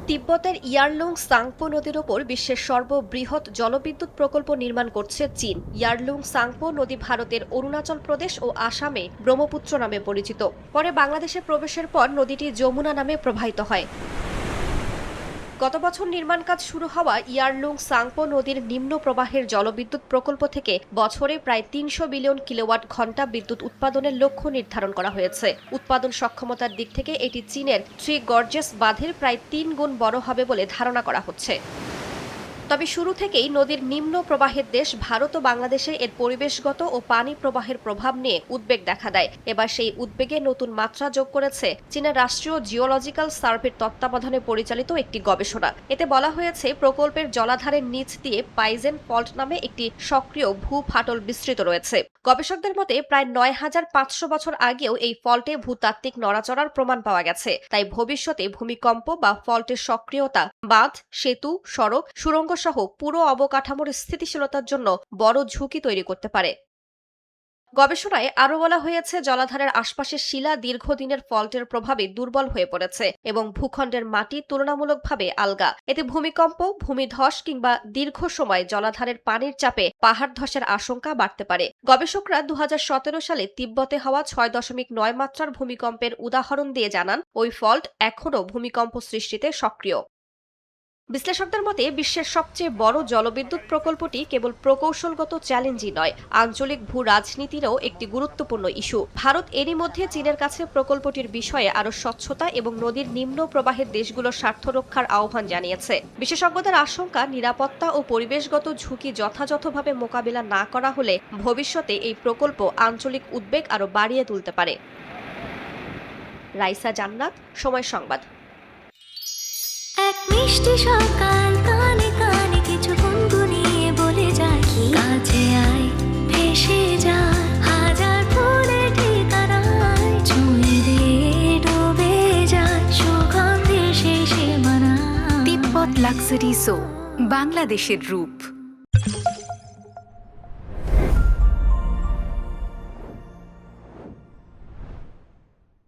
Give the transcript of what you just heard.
তিব্বতের ইয়ারলুং সাংপো নদীর ওপর বিশ্বের সর্ববৃহৎ জলবিদ্যুৎ প্রকল্প নির্মাণ করছে চীন। ইয়ারলুং সাংপো নদী ভারতের অরুণাচল প্রদেশ ও আসামে ব্রহ্মপুত্র নামে পরিচিত। পরে বাংলাদেশে প্রবেশের পর নদীটি যমুনা নামে প্রবাহিত হয়। গত বছর নির্মাণ কাজ শুরু হওয়া ইয়ারলুং সাংপো নদীর নিম্ন প্রবাহের জলবিদ্যুৎ প্রকল্প থেকে বছরে প্রায় ৩০০ বিলিয়ন কিলোওয়াট ঘণ্টা বিদ্যুৎ উৎপাদনের লক্ষ্য নির্ধারণ করা হয়েছে। উৎপাদন সক্ষমতার দিক থেকে এটি চীনের থ্রি গর্জেস বাঁধের প্রায় ৩ গুণ বড় হবে বলে ধারণা করা হচ্ছে। তবে শুরু থেকেই নদীর নিম্ন প্রবাহের দেশ ভারত ও বাংলাদেশে এর পরিবেশগত ও পানি প্রবাহের প্রভাব নিয়ে উদ্বেগ দেখা দেয়। এবার সেই উদ্বেগে নতুন মাত্রা যোগ করেছে চীনের রাষ্ট্রীয় জিওলজিক্যাল সার্ভের তত্ত্বাবধানে পরিচালিত একটি গবেষণা। এতে বলা হয়েছে, প্রকল্পের জলাধারের নিচ দিয়ে পাইজেন ফল্ট নামে একটি সক্রিয় ভূ-ফাটল বিস্তৃত রয়েছে। গবেষকদের মতে প্রায় ৯৫০০ বছর আগেও এই ফল্টে ভূতাত্ত্বিক নড়াচড়ার প্রমাণ পাওয়া গেছে। তাই ভবিষ্যতে ভূমিকম্প বা ফল্টের সক্রিয়তা বাঁধ, সেতু, সড়ক, সুড়ঙ্গ সহ পুরো অবকাঠামোর স্থিতিশীলতার জন্য বড় ঝুঁকি তৈরি করতে পারে। গবেষণায় আরও বলা হয়েছে, জলাধারের আশপাশের শিলা দীর্ঘদিনের ফল্টের প্রভাবে দুর্বল হয়ে পড়েছে এবং ভূখণ্ডের মাটি তুলনামূলকভাবে আলগা। এতে ভূমিকম্প, ভূমিধস কিংবা দীর্ঘ সময় জলাধারের পানির চাপে পাহাড় ধসের আশঙ্কা বাড়তে পারে। গবেষকরা ২০১৭ সালে তিব্বতে হওয়া ৬.৯ মাত্রার ভূমিকম্পের উদাহরণ দিয়ে জানান, ওই ফল্ট এখনও ভূমিকম্প সৃষ্টিতে সক্রিয়। বিশ্লেষকদের মতে বিশ্বের সবচেয়ে বড় জলবিদ্যুৎ প্রকল্পটি কেবল প্রকৌশলগত চ্যালেঞ্জই নয়, আঞ্চলিক ভূ রাজনীতিরও একটি গুরুত্বপূর্ণ ইস্যু। ভারত এরই মধ্যে চীনের কাছে প্রকল্পটির বিষয়ে আরও স্বচ্ছতা এবং নদীর নিম্ন প্রবাহের দেশগুলোর স্বার্থ রক্ষার আহ্বান জানিয়েছে। বিশেষজ্ঞদের আশঙ্কা, নিরাপত্তা ও পরিবেশগত ঝুঁকি যথাযথভাবে মোকাবিলা না করা হলে ভবিষ্যতে এই প্রকল্প আঞ্চলিক উদ্বেগ আরও বাড়িয়ে তুলতে পারে। রাইসা জান্নাত, সময় সংবাদ। এক মিষ্টি সকাল, কানে কানে কিছু গুনগুনিয়ে বলে যায়, কাছে আয়, ভেসে যায় হাজার ফুলের ঠিকানায়, ছুঁয়ে দিয়ে ডুবে যায় সুগন্ধে সেই সীমানা। তিব্বত লাক্সারি সো, বাংলাদেশের রূপ।